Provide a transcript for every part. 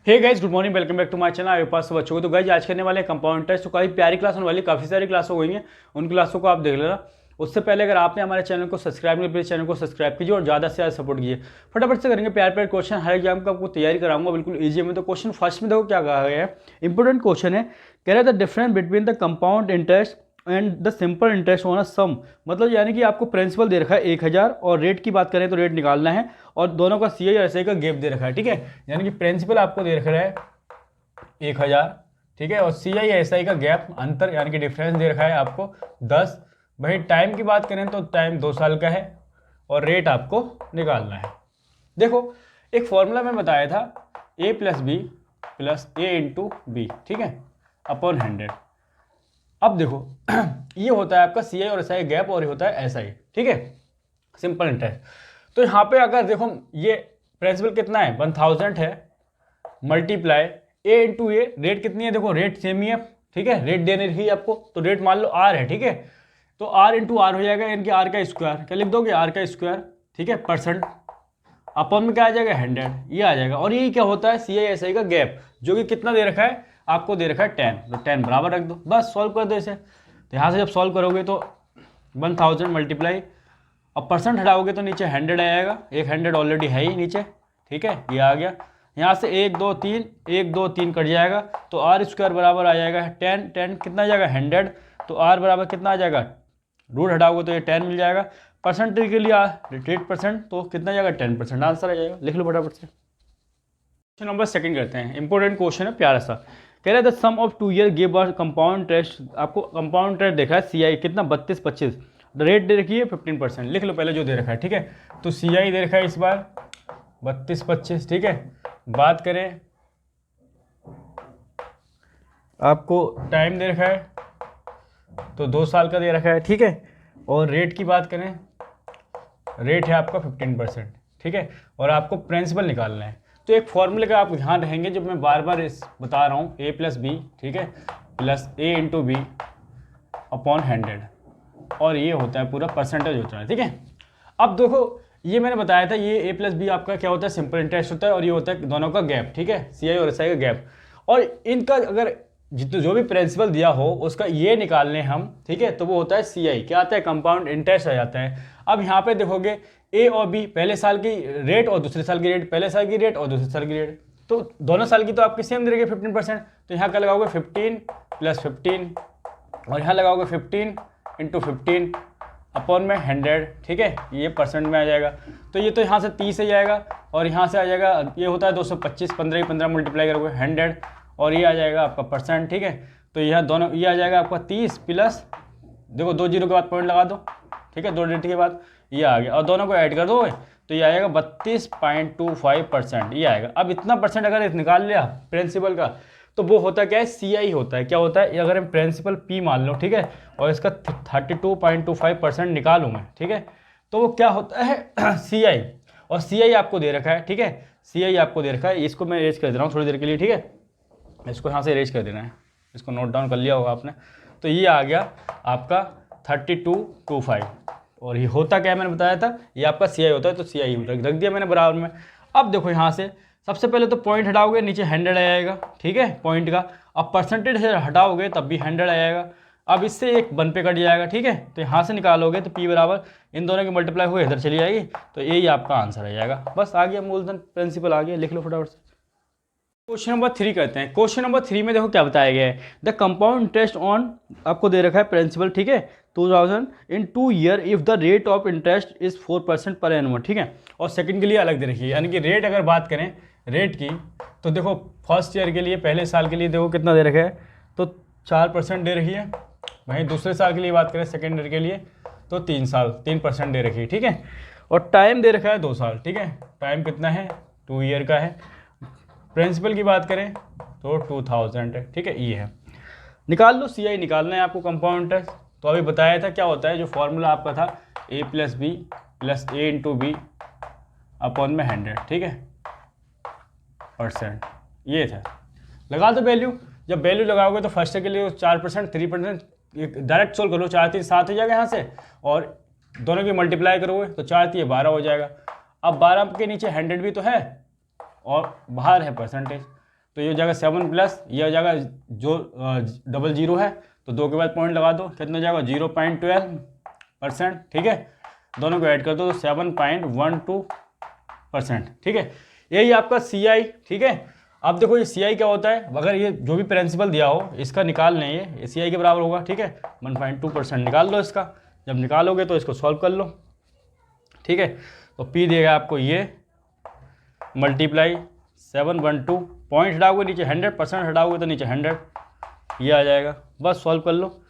Hey guys, good morning, welcome back to my channel. आपके पास बच्चों को तो गाइस आज करने वाले कंपाउंड इंटरेस्ट। तो काफ़ी प्यारी क्लास होने वाली, काफ़ी सारी क्लास हो गई हैं, उन क्लासों को आप देख लेना। उससे पहले अगर आपने हमारे चैनल को सब्सक्राइब नहीं किया, चैनल को सब्सक्राइब कीजिए और ज़्यादा से ज़्यादा सपोर्ट कीजिए। फटाफट से करेंगे प्यार प्यार क्वेश्चन, हर एग्जाम का आपको तैयारी कराऊंगा बिल्कुल ईजी में। तो क्वेश्चन फर्स्ट में देखो क्या कहा गया है, इंपॉर्टेंट क्वेश्चन है। कह रहा था difference between the compound interest and the simple interest on a sum. मतलब यानी कि आपको प्रिंसिपल दे रखा है 1000 और रेट की बात करें तो रेट निकालना है, और दोनों का सी आई और एस आई का गैप दे रखा है। ठीक है, यानी कि प्रिंसिपल आपको दे रखा है 1000, ठीक है, और सी आई एस आई का गैप अंतर यानी कि डिफरेंस दे रखा है आपको 10। भाई टाइम की बात करें तो टाइम 2 साल का है और रेट आपको निकालना है। देखो एक फॉर्मूला मैं बताया था, a plus B plus A into B, ठीक है, अपॉन 100। अब देखो ये होता है आपका सी आई और एस आई गैप और ये होता है एस आई, ठीक है, सिंपल इंटरेस्ट। तो यहाँ पे अगर देखो ये प्रिंसिपल कितना है 1000 है, मल्टीप्लाई ए इंटू ए, रेट कितनी है, देखो रेट सेम ही है, ठीक है, रेट देने रही आपको तो रेट मान लो आर है, ठीक है, तो आर इंटू आर हो जाएगा, यानी कि आर का स्क्वायर, क्या लिख दोगे आर का स्क्वायर, ठीक है, परसेंट अपॉन में क्या आ जाएगा 100, ये आ जाएगा। और ये क्या होता है सी आई एस आई का गैप, जो कि कितना दे रखा है आपको, दे रखा है 10, तो 10 बराबर रख दो, बस सॉल्व कर दो इसे। तो यहाँ से जब सॉल्व करोगे तो 1000 मल्टीप्लाई, अब परसेंट हटाओगे तो नीचे 100 आ जाएगा, एक 100 ऑलरेडी है ही नीचे, ठीक है, ये आ गया। यहाँ से 1 2 3 1 2 3 कट जाएगा, तो आर स्क्वायर बराबर आ जाएगा 10, 10 कितना आ जाएगा 100, तो आर बराबर कितना आ जाएगा, रूट हटाओगे तो ये 10 मिल जाएगा। परसेंटेज के लिए 8%, तो कितना आ जाएगा 10%, आंसर आ जाएगा, लिख लो फटाफट से। क्वेश्चन नंबर सेकंड करते हैं, इंपॉर्टेंट क्वेश्चन है प्यारा सा। कह रहा है the sum of 2 year give a compound interest, आपको कंपाउंड इंटरेस्ट देखा है सी आई कितना 32 25, रेट दे रखी है 15%, लिख लो पहले जो दे रखा है, ठीक है। तो सी आई दे रखा है इस बार 32 25, ठीक है। बात करें आपको टाइम दे रखा है तो 2 साल का दे रखा है, ठीक है, और रेट की बात करें रेट है आपका 15%, ठीक है, और आपको प्रिंसिपल निकालना है। तो एक फॉर्मूले का आप ध्यान रहेंगे जो मैं बार बार इस बता रहा हूँ, ए प्लस बी, ठीक है, plus A into B upon 100, और ये होता है पूरा परसेंटेज होता है, ठीक है। अब देखो ये मैंने बताया था, ये ए प्लस बी आपका क्या होता है सिंपल इंटरेस्ट होता है, और ये होता है दोनों का गैप, ठीक है, सी आई और एस आई का गैप। और इनका अगर जितना जो भी प्रिंसिपल दिया हो उसका ये निकालने हम, ठीक है, तो वो होता है सी आई, क्या आता है कंपाउंड इंटरेस्ट आ जाता है। अब यहाँ पे देखोगे ए और बी पहले साल की रेट और दूसरे साल की रेट, पहले साल की रेट और दूसरे साल की रेट, तो दोनों साल की तो आपकी सेम दे रही है 15%, तो यहाँ क्या लगाओगे 15 प्लस 15, और यहाँ लगाओगे 15 इंटू 15 अपॉन में 100, ठीक है, ये परसेंट में आ जाएगा। तो ये तो यहाँ से 30 आ जाएगा और यहाँ से आ जाएगा, ये होता है 225, 15 ही 15 मल्टीप्लाई करोगे 100, और ये आ जाएगा आपका परसेंट, ठीक है। तो यह दोनों ये आ जाएगा आपका 30 प्लस, देखो 2 जीरो के बाद पॉइंट लगा दो, ठीक है, 2 डिजिट के बाद ये आ गया, और दोनों को ऐड कर दो तो ये आएगा 32.25%, ये आएगा। अब इतना परसेंट अगर निकाल लिया प्रिंसिपल का तो वो होता क्या है सी आई होता है, क्या होता है, अगर हम प्रिंसिपल पी मान लो, ठीक है, और इसका 32.25% निकालूँ मैं, ठीक है, तो वो क्या होता है सी आई, और सी आई आपको दे रखा है, ठीक है, सी आई आपको दे रखा है, इसको मैं इरेज कर दे रहा हूँ थोड़ी देर के लिए, ठीक है, इसको यहाँ से इरेज कर देना है, इसको नोट डाउन कर लिया होगा आपने। तो ये आ गया आपका 3225, और ये होता क्या है मैंने बताया था, ये आपका सी आई होता है, तो सी आई रख दिया मैंने बराबर में। अब देखो यहाँ से सबसे पहले तो पॉइंट हटाओगे नीचे 100 आ जाएगा, ठीक है, पॉइंट का। अब परसेंटेज से हटाओगे तब भी 100 आ जाएगा। अब इससे एक 1 पे कट जाएगा, ठीक है, तो यहाँ से निकालोगे तो पी बराबर इन दोनों की मल्टीप्लाई हुए इधर चली जाएगी, तो यही आपका आंसर आ जाएगा। बस आ गया मूलधन प्रिंसिपल आ गया, लिख लो फटाफट से। क्वेश्चन नंबर 3 करते हैं। क्वेश्चन नंबर 3 में देखो क्या बताया गया है, द कंपाउंड इंटरेस्ट ऑन, आपको दे रखा है प्रिंसिपल, ठीक है, 2000 इन 2 year if the rate of interest is 4% पर एनुअल, ठीक है, और सेकंड के लिए अलग दे रखी है, यानी कि रेट अगर बात करें रेट की, तो देखो फर्स्ट ईयर के लिए पहले साल के लिए देखो कितना दे रखा है, तो 4% दे रखी है। वहीं दूसरे साल के लिए बात करें सेकेंड ईयर के लिए तो 3% दे रखी है, ठीक है, और टाइम दे रखा है 2 साल, ठीक है, टाइम कितना है 2 ईयर का है। प्रिंसिपल की बात करें तो 2000 है, ठीक है, ये है। निकाल लो सी आई, निकालना है आपको कंपाउंड इंटरेस्ट। तो अभी बताया था क्या होता है, जो फॉर्मूला आपका था ए plus B plus A into B upon में 100, ठीक है, परसेंट, ये था। लगा दो वैल्यू, जब वैल्यू लगाओगे तो फर्स्ट के लिए 4% 3% डायरेक्ट सोल्व करो, 4 3 7 हो जाएगा यहाँ से, और दोनों की मल्टीप्लाई करोगे तो 4 3 12 हो जाएगा। अब 12 के नीचे 100 भी तो है और बाहर है परसेंटेज, तो ये हो जाएगा 7 प्लस ये हो जाएगा जो 00 है, तो 2 के बाद पॉइंट लगा दो, कितना जाएगा 0.12%, ठीक है। दोनों को ऐड कर दो तो 7.12%, ठीक है। यही आपका CI, ठीक है। अब देखो ये CI क्या होता है, अगर ये जो भी प्रिंसिपल दिया हो इसका निकाल लें, ये CI के बराबर होगा, ठीक है। 1.2% निकाल लो इसका, जब निकालोगे तो इसको सॉल्व कर लो, ठीक है। तो P देगा आपको ये मल्टीप्लाई 712, पॉइंट हटाओगे नीचे 100%, हटाओगे तो नीचे 100, ये आ जाएगा। बस सॉल्व कर लो,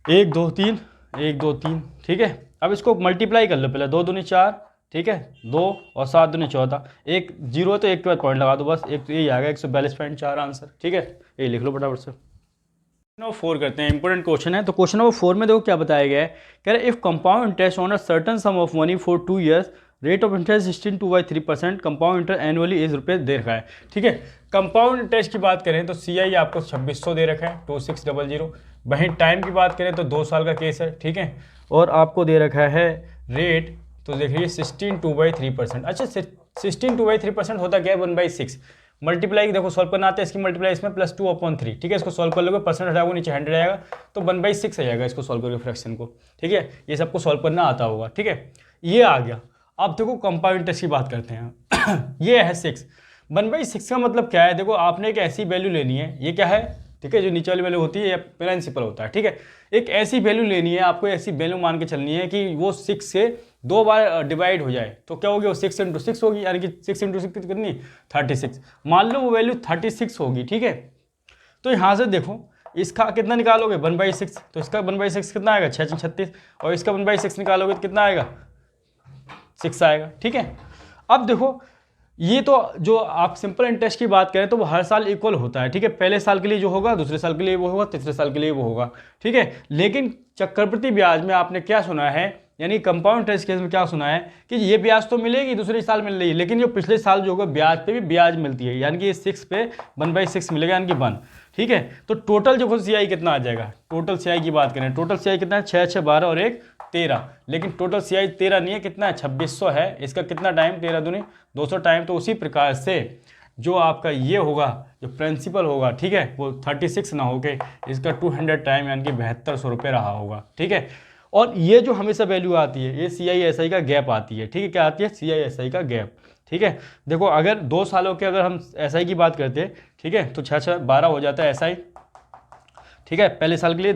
1 2 3 1 2 3, ठीक है। अब इसको मल्टीप्लाई कर लो, पहले 2 दूनी 4, ठीक है, 2 और 7 दूनी 14, 1 0 तो 1 के बाद पॉइंट लगा दो, बस एक तो यही आ गया 142.4 आंसर, ठीक है। ये लिख लो फटाफट से। क्वेश्चन नंबर 4 करते हैं, इंपॉर्टेंट क्वेश्चन है। तो क्वेश्चन नंबर 4 में देखो क्या बताया गया है, कह रहे if compound interest on a certain some of money for 2 years, rate of interest 16.2/3%, compound interest annually is रुपये दे रखा है, ठीक है। कंपाउंड इंटरेस्ट की बात करें तो CI आपको 2600 दे रखा है 2600। वहीं टाइम की बात करें तो 2 साल का केस है, ठीक है। और आपको दे रखा है रेट, तो देखिए 16.2/3%। अच्छा 16.2/3% होता क्या है, 1/6 मल्टीप्लाई, देखो सॉल्व करना आता है, इसकी मल्टीप्लाई इसमें +2/3, ठीक है। इसको सॉल्व कर लोगे, परसेंट हटाओगे नीचे 100 आएगा, तो 1/6 आ जाएगा इसको सॉल्व करके फ्रैक्शन को, ठीक है। ये सबको सॉल्व करना आता होगा, ठीक है। ये आ गया। अब देखो कंपाउंड इंटरेस्ट की बात करते हैं ये है 6, 1/6 का मतलब क्या है, देखो आपने एक ऐसी वैल्यू लेनी है, ये क्या है, ठीक है, जो नीचे वाली वैल्यू होती है ये प्रिंसिपल होता है, ठीक है। एक ऐसी वैल्यू लेनी है आपको, ऐसी वैल्यू मान के चलनी है कि वो 6 से 2 बार डिवाइड हो जाए, तो क्या होगी वो 6 × 6 होगी, यानी कि 6 × 6 कितनी 36। मान लो वो वैल्यू 36 होगी, ठीक है। तो यहाँ से देखो इसका कितना निकालोगे 1/6, तो इसका 1/6 कितना आएगा 6 × 36, और इसका 1/6 निकालोगे तो कितना आएगा 6 आएगा, ठीक है। अब देखो ये तो जो आप सिंपल इंटरेस्ट की बात करें तो वो हर साल इक्वल होता है, ठीक है। पहले साल के लिए जो होगा दूसरे साल के लिए वो होगा, तीसरे साल के लिए वो होगा, ठीक है। लेकिन चक्रवृद्धि ब्याज में आपने क्या सुना है, यानी कंपाउंड इंटरेस्ट केस में क्या सुना है कि ये ब्याज तो मिलेगी दूसरे साल मिल रही है, लेकिन जो पिछले साल जो होगा ब्याज पे भी ब्याज मिलती है, यानी कि ये 6 पे 1/6 मिलेगा, यानी कि 1, ठीक है। तो टोटल जो CI कितना आ जाएगा, टोटल CI की बात करें, टोटल CI कितना है 6 6 12 और 1 13, लेकिन टोटल CI 13 नहीं है, कितना है 2600 है। इसका कितना टाइम 13 दूनी 200 टाइम। तो उसी प्रकार से जो आपका ये होगा जो प्रिंसिपल होगा, ठीक है, वो 36 ना होके इसका 200 टाइम यानी कि 7200 रुपये रहा होगा, ठीक है। और ये जो हमेशा वैल्यू आती है ये CI/SI का गैप आती है, ठीक है। क्या आती है CI/SI का गैप, ठीक है। देखो अगर 2 सालों के अगर हम SI की बात करते हैं, ठीक है, तो 6 6 12 हो जाता है SI, ठीक है, पहले साल के लिए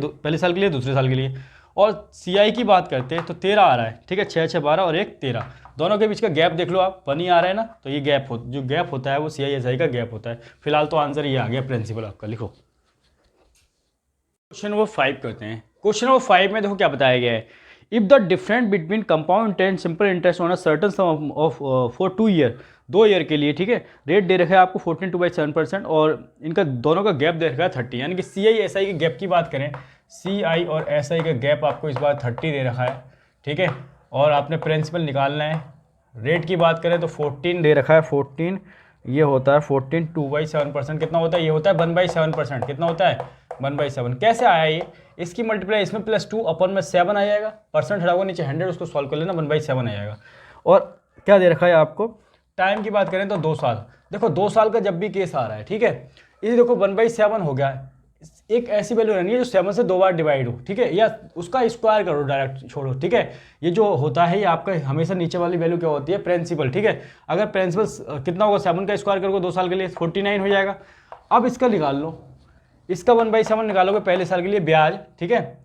दूसरे साल के लिए। और CI की बात करते हैं तो 13 आ रहा है, ठीक है, 6 6 12 और 1 13, दोनों के बीच का गैप देख लो आप, 1 ही आ रहा है ना, तो ये गैप जो गैप होता है वो CI/SI का गैप होता है। फिलहाल तो आंसर ये आ गया प्रिंसिपल आपका, लिखो। क्वेश्चन नंबर 5 करते हैं। क्वेश्चन नंबर 5 में देखो क्या बताया गया है, if the difference between compound interest simple interest on a certain some of for 2 year, 2 year के लिए, ठीक है, रेट दे रखा है आपको 14.2/7% और इनका दोनों का गैप दे रखा है 30, यानी कि CI/SI के गैप की बात करें, CI और SI का गैप आपको इस बार 30 दे रखा है, ठीक है। और आपने प्रिंसिपल निकालना है। रेट की बात करें तो 14 दे रखा है, 14 ये होता है 14 2/7%, कितना होता है, ये होता है 1/7%, कितना होता है 1/7। कैसे आया ये, इसकी मल्टीप्लाई इसमें +2 अपन में 7 आ जाएगा, परसेंट हटाओगे नीचे 100, उसको सॉल्व कर लेना, 1/7 आ जाएगा। और क्या दे रखा है आपको, टाइम की बात करें तो 2 साल। देखो 2 साल का जब भी केस आ रहा है, ठीक है, ये देखो 1/7 हो गया है, एक ऐसी वैल्यू रहनी है जो 7 से 2 बार डिवाइड हो, ठीक है, या उसका स्क्वायर करो, डायरेक्ट छोड़ो, ठीक है। ये जो होता है ये आपका हमेशा नीचे वाली वैल्यू क्या होती है प्रिंसिपल, ठीक है। अगर प्रिंसिपल कितना होगा 7 का स्क्वायर करोगे 2 साल के लिए 49 हो जाएगा। अब इसका निकाल लो, इसका 1/7 निकालोगे पहले साल के लिए ब्याज, ठीक है,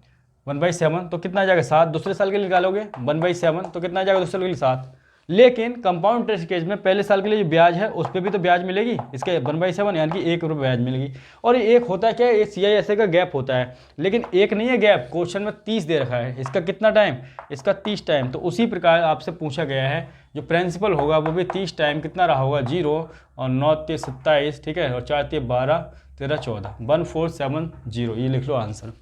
1/7 तो कितना आ जाएगा 7, दूसरे साल के लिए निकालोगे 1/7 तो कितना आ जाएगा दूसरे साल के लिए 7। लेकिन कंपाउंड इंटरेस्ट केस में पहले साल के लिए जो ब्याज है उस पर भी तो ब्याज मिलेगी, इसके 1/7 यानी कि 1 रुपये ब्याज मिलेगी। और ये एक होता है क्या, ये CI/SI का गैप होता है, लेकिन एक नहीं है गैप, क्वेश्चन में 30 दे रखा है, इसका कितना टाइम, इसका 30 टाइम। तो उसी प्रकार आपसे पूछा गया है जो प्रिंसिपल होगा वो भी 30 टाइम कितना रहा होगा 0 और 9 3 27, ठीक है, और 4 3 12 13 14 1470, ये लिख लो आंसर।